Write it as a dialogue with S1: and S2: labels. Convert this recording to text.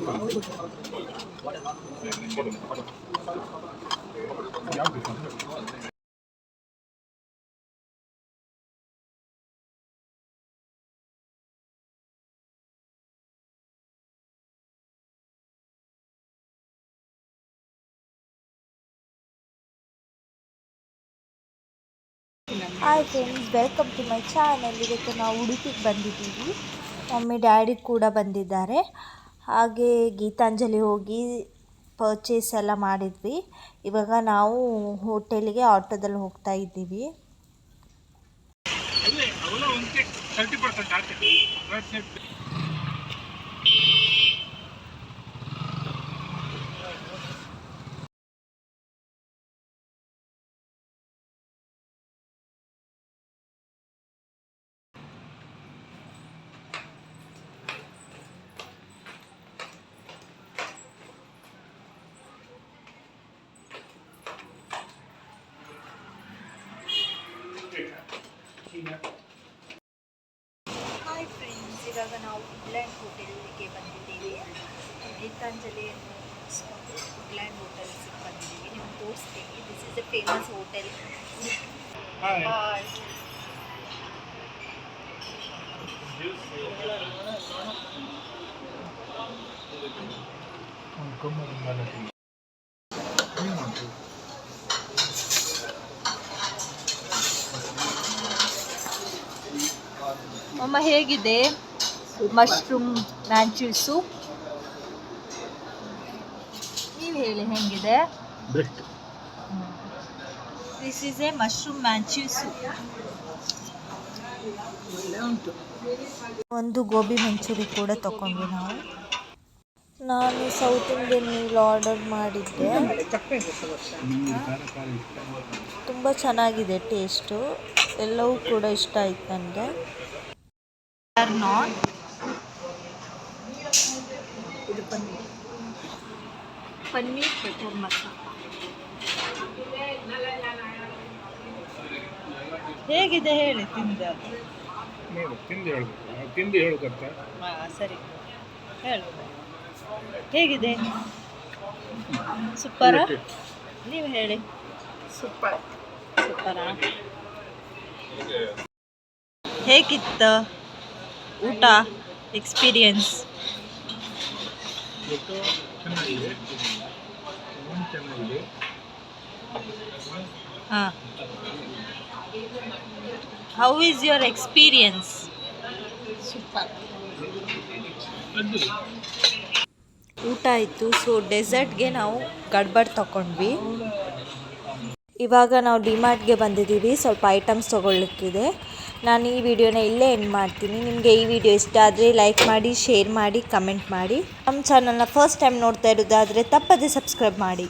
S1: Hi friends, welcome to my channel. ಇವತ್ತು ನಾವು ಉಡುಪಿಗೆ ಬಂದಿದ್ದೀವಿ. ಮಮ್ಮಿ ಡ್ಯಾಡಿ ಕೂಡ ಬಂದಿದ್ದಾರೆ. ಹಾಗೆ ಗೀತಾಂಜಲಿ ಹೋಗಿ ಪರ್ಚೇಸ್ ಎಲ್ಲ ಮಾಡಿದ್ವಿ. ಇವಾಗ ನಾವು ಹೋಟೆಲಿಗೆ ಆಟೋದಲ್ಲಿ ಹೋಗ್ತಾ ಇದ್ದೀವಿ. ಹಾಯ್ ಫ್ರೆಂಡ್ಸ್, ಇವಾಗ ನಾವು ವುಡ್ಲ್ಯಾಂಡ್ ಹೋಟೆಲ್ಗೆ ಬಂದಿದ್ದೀವಿ. ಗೀತಾಂಜಲಿಯನ್ನು ಮುಗಿಸ್ಕೊಂಡು ವುಡ್ಲ್ಯಾಂಡ್ ಹೋಟೆಲ್ಸ್ಗೆ ಬಂದಿದ್ದೀವಿ. ನಿಮ್ಗೆ ತೋರಿಸ್ತೀನಿ. This is a famous hotel. ಅಮ್ಮ, ಹೇಗಿದೆ ಮಶ್ರೂಮ್ ಮ್ಯಾಂಚೂ ಸೂಪ್? ನೀವು ಹೇಳಿ ಹೆಂಗಿದೆ?
S2: Best.
S1: This is a mushroom manchow soup. ಒಂದು ಗೋಬಿ ಮಂಚೂರಿ ಕೂಡ ತಗೊಂಡ್ವಿ ನಾವು. ನಾನು ಸೌತ್ ಇಂಡಿಯನ್ ಮೀಲ್ ಆರ್ಡರ್ ಮಾಡಿದ್ದೆ. ತುಂಬ ಚೆನ್ನಾಗಿದೆ ಟೇಸ್ಟು. ಎಲ್ಲವೂ ಕೂಡ ಇಷ್ಟ ಆಯ್ತು ನನಗೆ. ಇದು ಪನ್ನೀರ್ ಬಟರ್ ಮಸಾಲ. ಹೇಗಿದೆ ಹೇಳಿ?
S2: ತಿಂದು ಹೇಳಬೇಕಂತ.
S1: ಸರಿ, ಹೇಳು. ಹೇಗಿದೆ? ಸೂಪರಾ? ನೀವು ಹೇಳಿ. ಸೂಪರಾ? ಹೇಗಿತ್ತು ಊಟ ಎಕ್ಸ್ಪೀರಿಯನ್ಸ್? ಹಾಂ, how is your experience? Super. ಊಟ ಆಯಿತು. ಸೊ ಡೆಸರ್ಟ್ಗೆ ನಾವು ಗಡ್ಬಡ್ ತಗೊಂಡ್ವಿ. ಇವಾಗ ನಾವು ಡಿಮಾರ್ಟ್ಗೆ ಬಂದಿದ್ದೀವಿ. ಸ್ವಲ್ಪ ಐಟಮ್ಸ್ ತೊಗೊಳ್ಲಿಕ್ಕಿದೆ. ನಾನು ಈ ವಿಡಿಯೋನ ಇಲ್ಲೇ ಎಂಡ್ ಮಾಡ್ತೀನಿ. ನಿಮಗೆ ಈ ವಿಡಿಯೋ ಇಷ್ಟ ಆದರೆ ಲೈಕ್ ಮಾಡಿ, ಶೇರ್ ಮಾಡಿ, ಕಮೆಂಟ್ ಮಾಡಿ. ನಮ್ಮ ಚಾನಲ್ನ ಫಸ್ಟ್ ಟೈಮ್ ನೋಡ್ತಾ ಇರೋದಾದರೆ ತಪ್ಪದೇ ಸಬ್ಸ್ಕ್ರೈಬ್ ಮಾಡಿ.